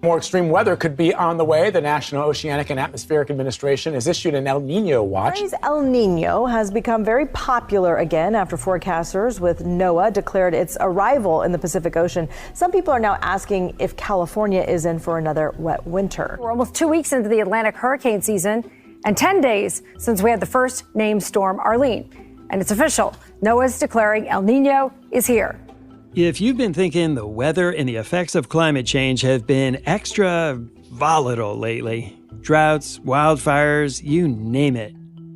More extreme weather could be on the way. The National Oceanic and Atmospheric Administration has issued an El Nino watch. The phrase El Nino has become very popular again after forecasters with NOAA declared its arrival in the Pacific Ocean. Some people are now asking if California is in for another wet winter. We're almost 2 weeks into the Atlantic hurricane season and 10 days since we had the first named storm Arlene. And it's official. NOAA's declaring El Nino is here. If you've been thinking the weather and the effects of climate change have been extra volatile lately, droughts, wildfires, you name it,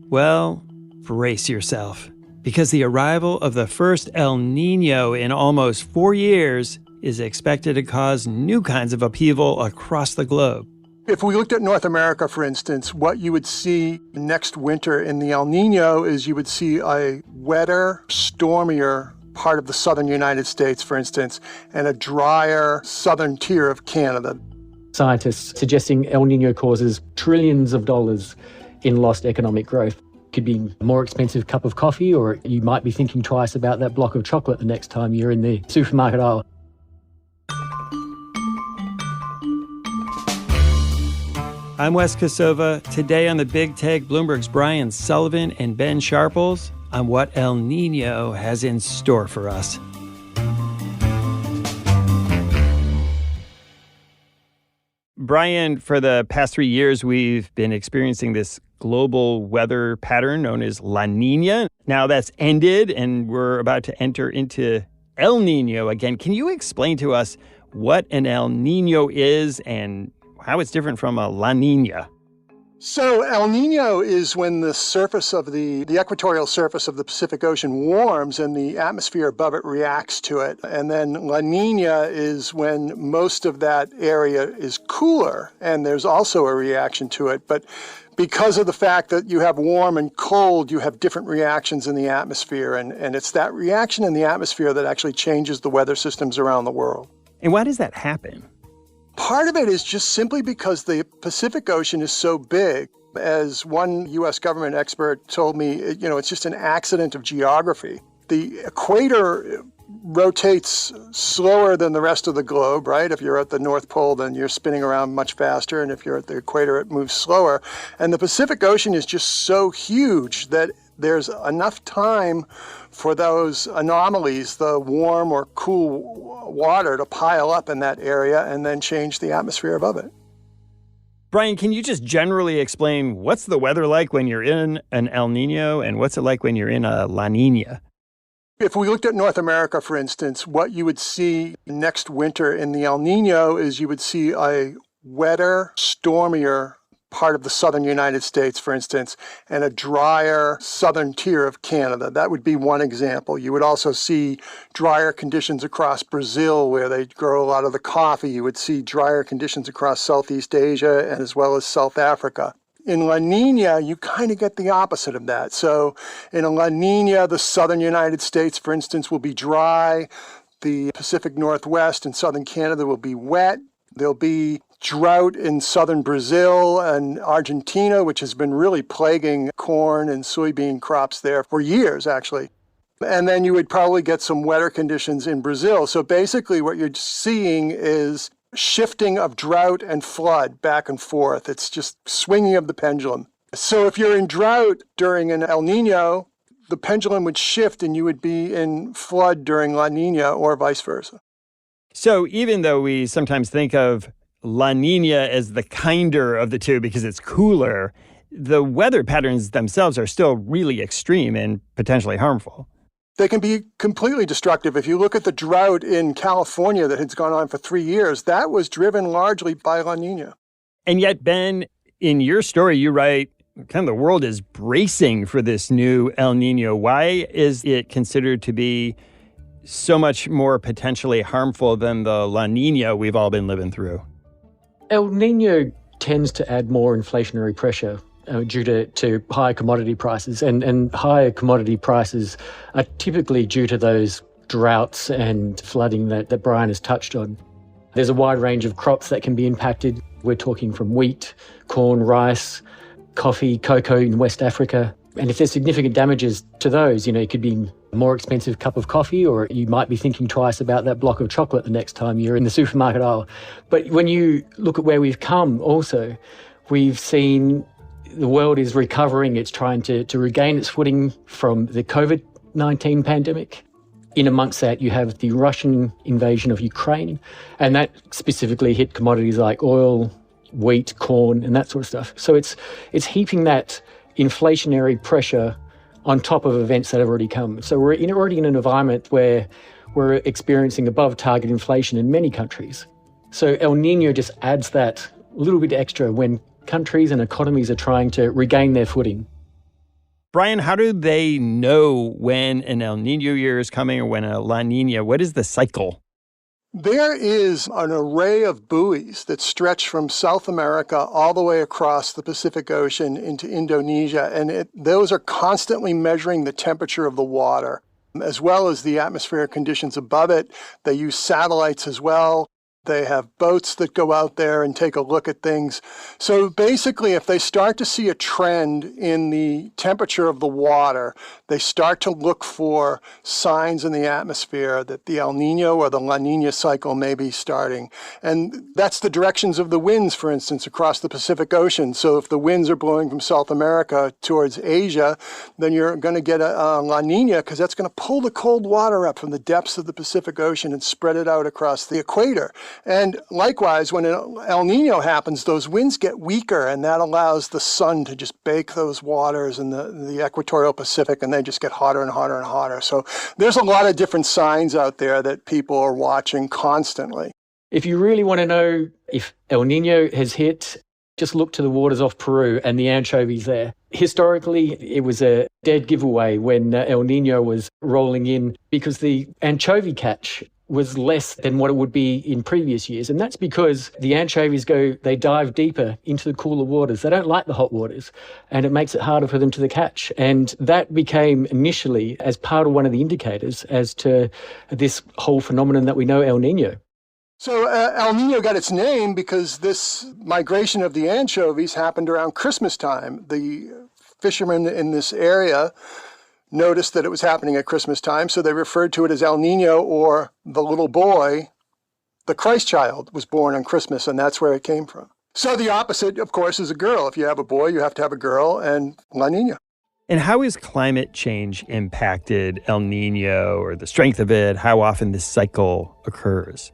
well, brace yourself. Because the arrival of the first El Nino in almost 4 years is expected to cause new kinds of upheaval across the globe. If we looked at North America, for instance, what you would see next winter in the El Nino is you would see a wetter, stormier part of the southern United States, for instance, and a drier southern tier of Canada. Scientists suggesting El Nino causes trillions of dollars in lost economic growth. Could be a more expensive cup of coffee, or you might be thinking twice about that block of chocolate the next time you're in the supermarket aisle. I'm Wes Kosova. Today on The Big Take, Bloomberg's Brian Sullivan and Ben Sharples on what El Nino has in store for us. Brian, for the past 3 years, we've been experiencing this global weather pattern known as La Niña. Now that's ended, and we're about to enter into El Nino again. Can you explain to us what an El Nino is and how it's different from a La Niña? So El Nino is when the surface of the equatorial surface of the Pacific Ocean warms and the atmosphere above it reacts to it. And then La Niña is when most of that area is cooler and there's also a reaction to it. But because of the fact that you have warm and cold, you have different reactions in the atmosphere. And it's that reaction in the atmosphere that actually changes the weather systems around the world. And why does that happen? Part of it is just simply because the Pacific Ocean is so big. As one U.S. government expert told me, it's just an accident of geography. The equator rotates slower than the rest of the globe, right? If you're at the North Pole, then you're spinning around much faster. And if you're at the equator, it moves slower. And the Pacific Ocean is just so huge that there's enough time for those anomalies, the warm or cool water, to pile up in that area and then change the atmosphere above it. Brian, can you just generally explain what's the weather like when you're in an El Nino and what's it like when you're in a La Niña? If we looked at North America, for instance, what you would see next winter in the El Nino is you would see a wetter, stormier part of the southern United States, for instance, and a drier southern tier of Canada. That would be one example. You would also see drier conditions across Brazil, where they grow a lot of the coffee. You would see drier conditions across Southeast Asia and as well as South Africa. In La Niña, you kind of get the opposite of that. So in a La Niña, the southern United States, for instance, will be dry. The Pacific Northwest and southern Canada will be wet. There'll be drought in southern Brazil and Argentina, which has been really plaguing corn and soybean crops there for years, actually. And then you would probably get some wetter conditions in Brazil. So basically what you're seeing is shifting of drought and flood back and forth. It's just swinging of the pendulum. So if you're in drought during an El Nino, the pendulum would shift and you would be in flood during La Niña or vice versa. So even though we sometimes think of La Niña as the kinder of the two because it's cooler, the weather patterns themselves are still really extreme and potentially harmful. They can be completely destructive. If you look at the drought in California that has gone on for 3 years, that was driven largely by La Niña. And yet, Ben, in your story, you write, kind of the world is bracing for this new El Nino. Why is it considered to be so much more potentially harmful than the La Niña we've all been living through? El Nino tends to add more inflationary pressure due to higher commodity prices. And higher commodity prices are typically due to those droughts and flooding that Brian has touched on. There's a wide range of crops that can be impacted. We're talking from wheat, corn, rice, coffee, cocoa in West Africa. And if there's significant damages to those, it could be a more expensive cup of coffee, or you might be thinking twice about that block of chocolate the next time you're in the supermarket aisle. But when you look at where we've come also, we've seen the world is recovering. It's trying to regain its footing from the COVID-19 pandemic. In amongst that, you have the Russian invasion of Ukraine, and that specifically hit commodities like oil, wheat, corn, and that sort of stuff. So it's heaping that inflationary pressure on top of events that have already come. So we're already in an environment where we're experiencing above target inflation in many countries. So El Nino just adds that little bit extra when countries and economies are trying to regain their footing. Brian, how do they know when an El Nino year is coming or when a La Niña? What is the cycle? There is an array of buoys that stretch from South America all the way across the Pacific Ocean into Indonesia, and those are constantly measuring the temperature of the water, as well as the atmospheric conditions above it. They use satellites as well. They have boats that go out there and take a look at things. So basically, if they start to see a trend in the temperature of the water, they start to look for signs in the atmosphere that the El Nino or the La Niña cycle may be starting. And that's the directions of the winds, for instance, across the Pacific Ocean. So if the winds are blowing from South America towards Asia, then you're going to get a La Niña, because that's going to pull the cold water up from the depths of the Pacific Ocean and spread it out across the equator. And likewise, when an El Nino happens, those winds get weaker, and that allows the sun to just bake those waters in the equatorial Pacific, and they just get hotter and hotter and hotter. So there's a lot of different signs out there that people are watching constantly. If you really want to know if El Nino has hit, just look to the waters off Peru and the anchovies there. Historically, it was a dead giveaway when El Nino was rolling in, because the anchovy catch was less than what it would be in previous years. And that's because the anchovies they dive deeper into the cooler waters. They don't like the hot waters, and it makes it harder for them to catch. And that became initially as part of one of the indicators as to this whole phenomenon that we know, El Nino. So El Nino got its name because this migration of the anchovies happened around Christmas time. The fishermen in this area noticed that it was happening at Christmas time, so they referred to it as El Nino, or the little boy, the Christ child, was born on Christmas, and that's where it came from. So the opposite, of course, is a girl. If you have a boy, you have to have a girl, and La Niña. And how has climate change impacted El Nino, or the strength of it, how often this cycle occurs?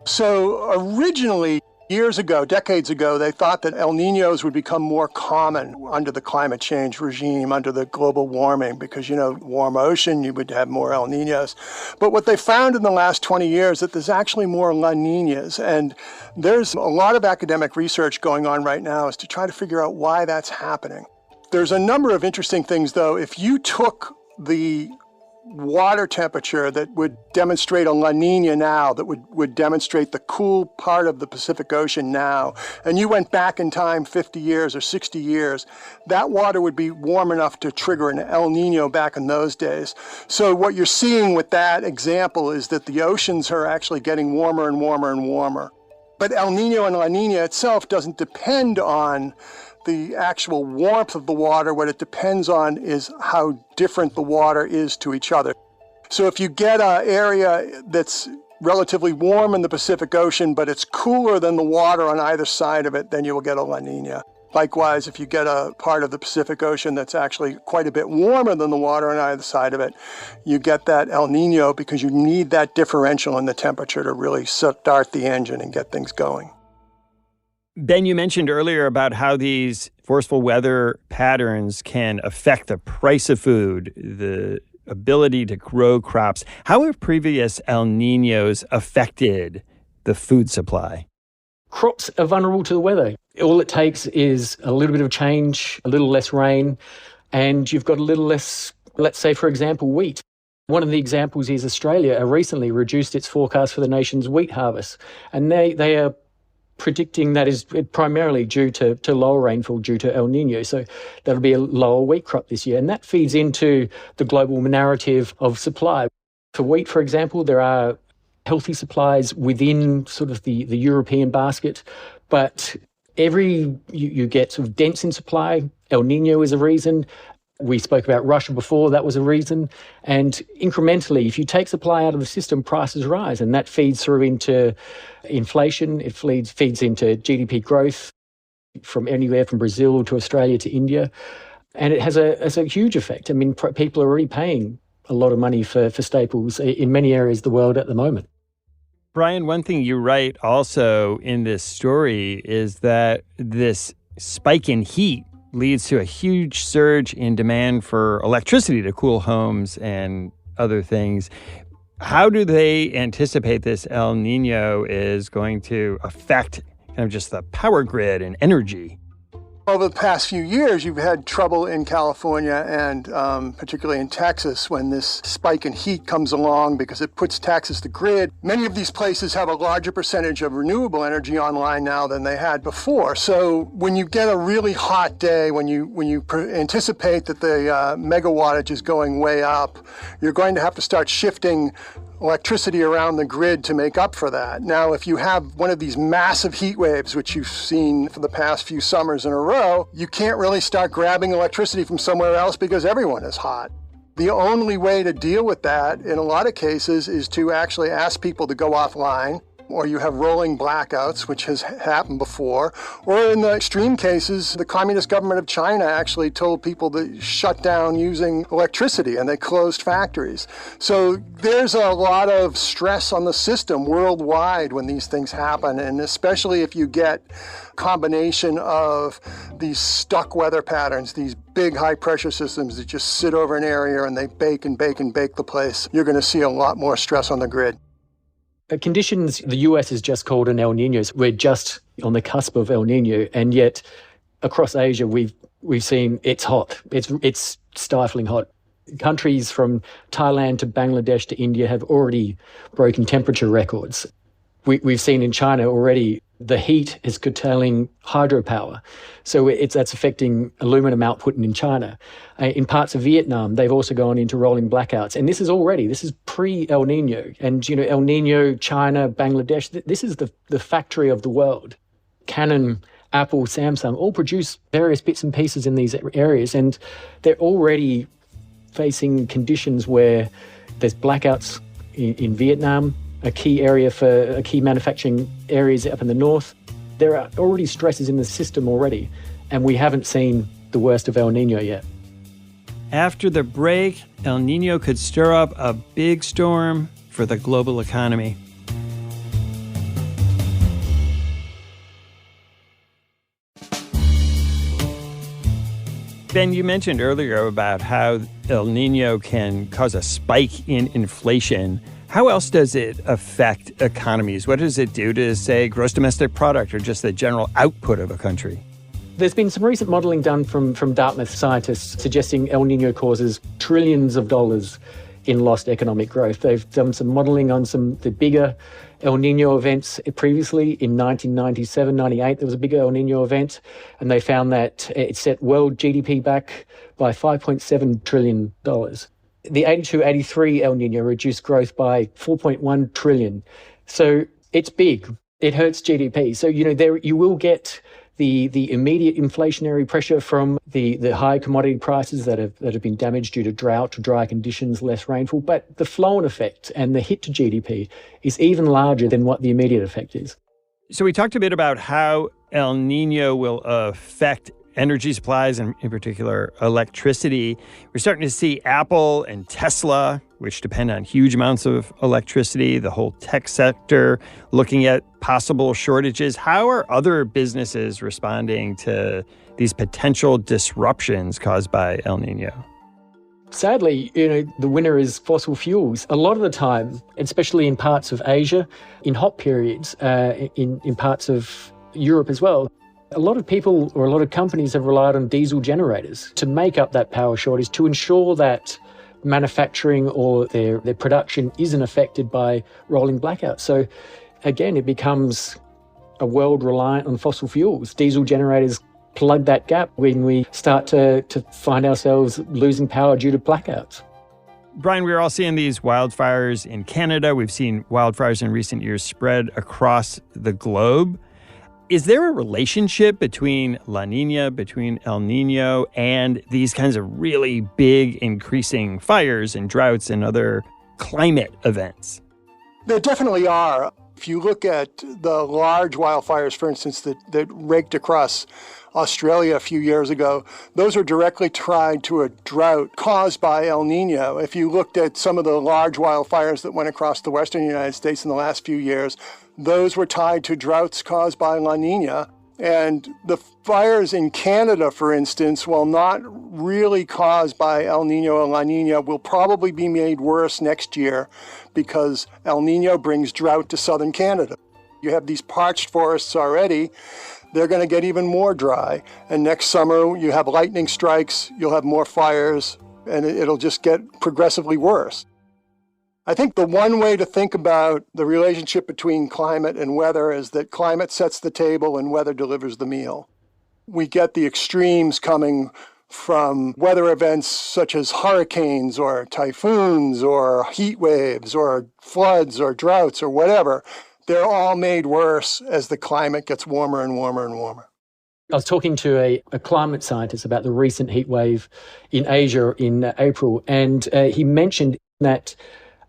So originally, years ago, decades ago, they thought that El Niños would become more common under the climate change regime, under the global warming, because, warm ocean, you would have more El Niños. But what they found in the last 20 years, that there's actually more La Niñas. And there's a lot of academic research going on right now as to try to figure out why that's happening. There's a number of interesting things, though. If you took the water temperature that would demonstrate a La Niña now, that would demonstrate the cool part of the Pacific Ocean now, and you went back in time 50 years or 60 years, that water would be warm enough to trigger an El Nino back in those days. So what you're seeing with that example is that the oceans are actually getting warmer and warmer and warmer. But El Nino and La Niña itself doesn't depend on the actual warmth of the water. What it depends on is how different the water is to each other. So if you get an area that's relatively warm in the Pacific Ocean, but it's cooler than the water on either side of it, then you will get a La Niña. Likewise, if you get a part of the Pacific Ocean that's actually quite a bit warmer than the water on either side of it, you get that El Nino, because you need that differential in the temperature to really start the engine and get things going. Ben, you mentioned earlier about how these forceful weather patterns can affect the price of food, the ability to grow crops. How have previous El Niños affected the food supply? Crops are vulnerable to the weather. All it takes is a little bit of change, a little less rain, and you've got a little less, let's say, for example, wheat. One of the examples is Australia recently reduced its forecast for the nation's wheat harvest, and they are predicting that is primarily due to lower rainfall due to El Nino. So that'll be a lower wheat crop this year. And that feeds into the global narrative of supply. For wheat, for example, there are healthy supplies within sort of the European basket, but you get sort of dents in supply. El Nino is a reason. We spoke about Russia before, that was a reason. And incrementally, if you take supply out of the system, prices rise, and that feeds through into inflation, it feeds into GDP growth from anywhere from Brazil to Australia to India. And it has a huge effect. I mean, people are already paying a lot of money for staples in many areas of the world at the moment. Brian, one thing you write also in this story is that this spike in heat leads to a huge surge in demand for electricity to cool homes and other things. How do they anticipate this El Nino is going to affect kind of just the power grid and energy? Over the past few years, you've had trouble in California and particularly in Texas when this spike in heat comes along because it puts taxes to grid. Many of these places have a larger percentage of renewable energy online now than they had before. So when you get a really hot day, when you anticipate that the megawattage is going way up, you're going to have to start shifting electricity around the grid to make up for that. Now, if you have one of these massive heat waves, which you've seen for the past few summers in a row, you can't really start grabbing electricity from somewhere else because everyone is hot. The only way to deal with that, in a lot of cases, is to actually ask people to go offline, or you have rolling blackouts, which has happened before. Or in the extreme cases, the Communist government of China actually told people to shut down using electricity, and they closed factories. So there's a lot of stress on the system worldwide when these things happen, and especially if you get a combination of these stuck weather patterns, these big high-pressure systems that just sit over an area and they bake and bake and bake the place, you're going to see a lot more stress on the grid. Conditions the US has just called an El Nino. We're just on the cusp of El Nino, and yet across Asia we've seen it's hot. It's stifling hot. Countries from Thailand to Bangladesh to India have already broken temperature records. We've seen in China already the heat is curtailing hydropower. So that's affecting aluminum output in China. In parts of Vietnam, they've also gone into rolling blackouts. And this is pre-El Nino. And, El Nino, China, Bangladesh, this is the factory of the world. Canon, Apple, Samsung all produce various bits and pieces in these areas. And they're already facing conditions where there's blackouts in Vietnam, a key manufacturing areas up in the north. There are already stresses in the system already, and we haven't seen the worst of El Nino yet. After the break, El Nino could stir up a big storm for the global economy. Ben, you mentioned earlier about how El Nino can cause a spike in inflation. How else does it affect economies? What does it do to, say, gross domestic product or just the general output of a country? There's been some recent modelling done from Dartmouth scientists suggesting El Nino causes trillions of dollars in lost economic growth. They've done some modelling on the bigger El Nino events previously. In 1997, 98, there was a bigger El Nino event, and they found that it set world GDP back by $5.7 trillion. The 82-83 El Nino reduced growth by $4.1 trillion. So it's big. It hurts GDP. So, there you will get the immediate inflationary pressure from the high commodity prices that have been damaged due to drought, dry conditions, less rainfall. But the flow-on effect and the hit to GDP is even larger than what the immediate effect is. So we talked a bit about how El Nino will affect energy supplies, and in particular electricity. We're starting to see Apple and Tesla, which depend on huge amounts of electricity, the whole tech sector looking at possible shortages. How are other businesses responding to these potential disruptions caused by El Nino? Sadly, the winner is fossil fuels. A lot of the time, especially in parts of Asia, in hot periods, in parts of Europe as well, a lot of people or a lot of companies have relied on diesel generators to make up that power shortage, to ensure that manufacturing or their production isn't affected by rolling blackouts. So again, it becomes a world reliant on fossil fuels. Diesel generators plug that gap when we start to find ourselves losing power due to blackouts. Brian, we're all seeing these wildfires in Canada. We've seen wildfires in recent years spread across the globe. Is there a relationship between La Niña, between El Nino, and these kinds of really big increasing fires and droughts and other climate events? There definitely are. If you look at the large wildfires, for instance, that raked across Australia a few years ago, those were directly tied to a drought caused by El Nino. If you looked at some of the large wildfires that went across the western United States in the last few years, those were tied to droughts caused by La Niña. And the fires in Canada, for instance, while not really caused by El Nino or La Niña, will probably be made worse next year because El Nino brings drought to southern Canada. You have these parched forests already. They're going to get even more dry. And next summer, you have lightning strikes, you'll have more fires, and it'll just get progressively worse. I think the one way to think about the relationship between climate and weather is that climate sets the table and weather delivers the meal. We get the extremes coming from weather events such as hurricanes or typhoons or heat waves or floods or droughts or whatever. They're all made worse as the climate gets warmer and warmer and warmer. I was talking to a climate scientist about the recent heat wave in Asia in April, and he mentioned that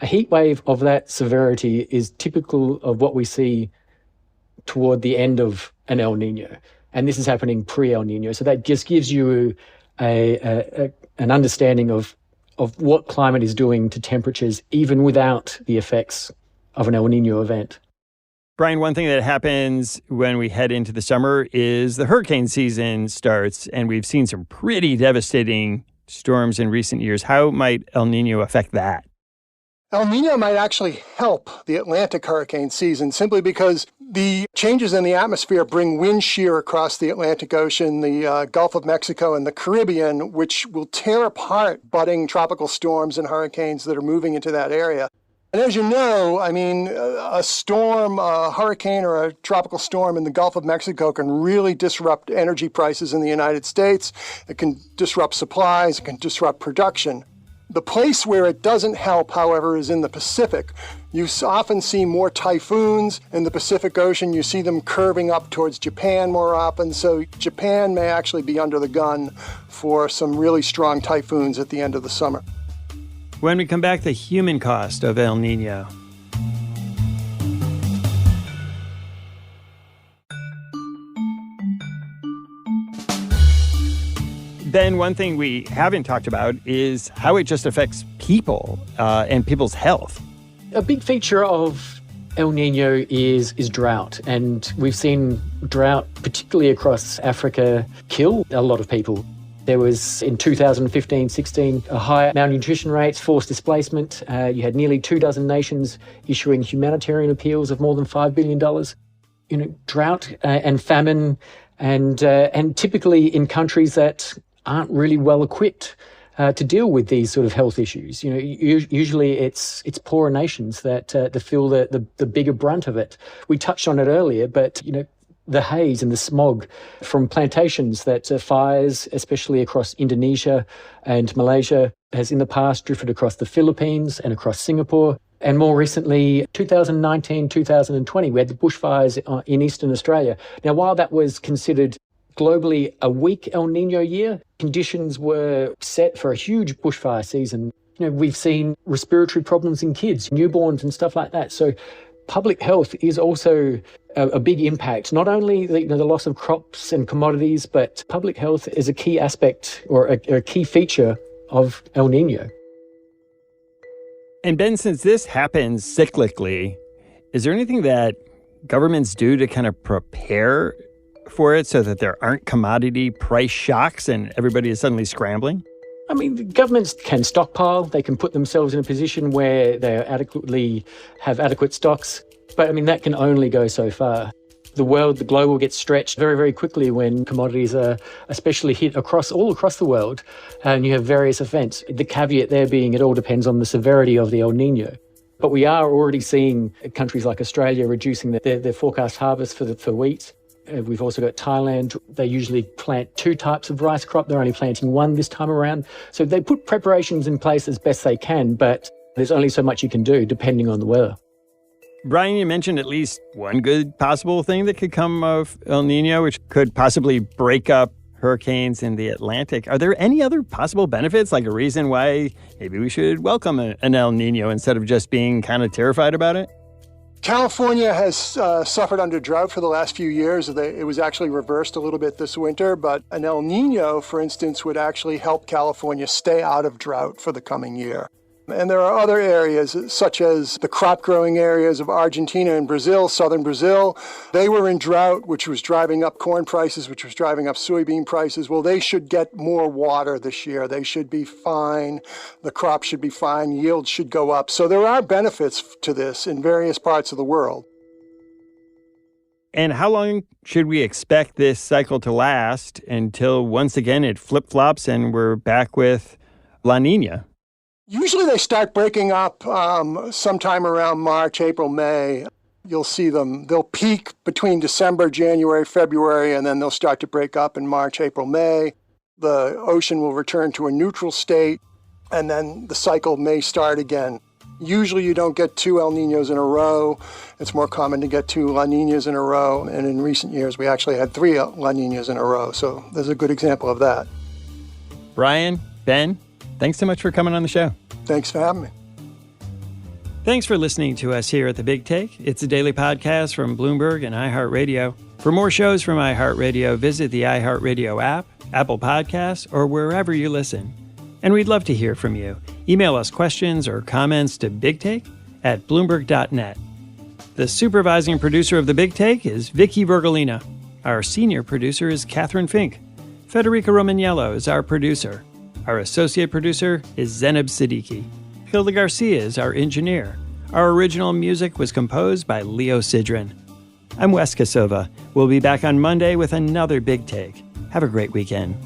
a heat wave of that severity is typical of what we see toward the end of an El Nino. And this is happening pre-El Nino. So that just gives you an understanding of what climate is doing to temperatures, even without the effects of an El Nino event. Brian, one thing that happens when we head into the summer is the hurricane season starts, and we've seen some pretty devastating storms in recent years. How might El Nino affect that? El Nino might actually help the Atlantic hurricane season simply because the changes in the atmosphere bring wind shear across the Atlantic Ocean, the Gulf of Mexico, and the Caribbean, which will tear apart budding tropical storms and hurricanes that are moving into that area. And as you know, I mean, a storm, a hurricane or a tropical storm in the Gulf of Mexico can really disrupt energy prices in the United States. It can disrupt supplies, it can disrupt production. The place where it doesn't help, however, is in the Pacific. You often see more typhoons in the Pacific Ocean. You see them curving up towards Japan more often. So Japan may actually be under the gun for some really strong typhoons at the end of the summer. When we come back, the human cost of El Nino. Ben, one thing we haven't talked about is how it just affects people and people's health. A big feature of El Nino is drought, and we've seen drought, particularly across Africa, kill a lot of people. There was, in 2015-16, a higher malnutrition rates, forced displacement. You had nearly 24 nations issuing humanitarian appeals of more than $5 billion. You know, drought and famine, and typically in countries that aren't really well equipped to deal with these sort of health issues. You know, usually it's poorer nations that feel the bigger brunt of it. We touched on it earlier, but you know, the haze and the smog from plantations that fires, especially across Indonesia and Malaysia, has in the past drifted across the Philippines and across Singapore. And more recently, 2019, 2020, we had the bushfires in Eastern Australia. Now, while that was considered globally a weak El Nino year, conditions were set for a huge bushfire season. You know, we've seen respiratory problems in kids, newborns and stuff like that. So public health is also a big impact, not only the loss of crops and commodities, but public health is a key aspect or a key feature of El Nino. And Ben, since this happens cyclically, is there anything that governments do to kind of prepare for it so that there aren't commodity price shocks and everybody is suddenly scrambling? I mean, governments can stockpile. They can put themselves in a position where they have adequate stocks. But I mean, that can only go so far. The global gets stretched very, very quickly when commodities are especially hit all across the world, and you have various events. The caveat there being it all depends on the severity of the El Nino. But we are already seeing countries like Australia reducing their forecast harvest for wheat. We've also got Thailand. They usually plant 2 types of rice crop. They're only planting 1 this time around. So they put preparations in place as best they can, but there's only so much you can do depending on the weather. Brian, you mentioned at least one good possible thing that could come of El Nino, which could possibly break up hurricanes in the Atlantic. Are there any other possible benefits, like a reason why maybe we should welcome an El Nino instead of just being kind of terrified about it? California has suffered under drought for the last few years. It was actually reversed a little bit this winter, but an El Nino, for instance, would actually help California stay out of drought for the coming year. And there are other areas, such as the crop-growing areas of Argentina and Brazil, southern Brazil. They were in drought, which was driving up corn prices, which was driving up soybean prices. Well, they should get more water this year. They should be fine. The crop should be fine. Yields should go up. So there are benefits to this in various parts of the world. And how long should we expect this cycle to last until once again it flip-flops and we're back with La Niña? Usually they start breaking up sometime around March, April, May. You'll see them. They'll peak between December, January, February, and then they'll start to break up in March, April, May. The ocean will return to a neutral state, and then the cycle may start again. Usually you don't get 2 El Niños in a row. It's more common to get 2 La Niñas in a row, and in recent years we actually had 3 La Niñas in a row, so there's a good example of that. Brian, Ben, thanks so much for coming on the show. Thanks for having me. Thanks for listening to us here at The Big Take. It's a daily podcast from Bloomberg and iHeartRadio. For more shows from iHeartRadio, visit the iHeartRadio app, Apple Podcasts, or wherever you listen. And we'd love to hear from you. Email us questions or comments to bigtake@bloomberg.net. The supervising producer of The Big Take is Vicki Vergolina. Our senior producer is Kathryn Fink. Federica Romaniello is our producer. Our associate producer is Zaynab Siddiqui. Gilda Garcia is our engineer. Our original music was composed by Leo Sidran. I'm Wes Kosova. We'll be back on Monday with another Big Take. Have a great weekend.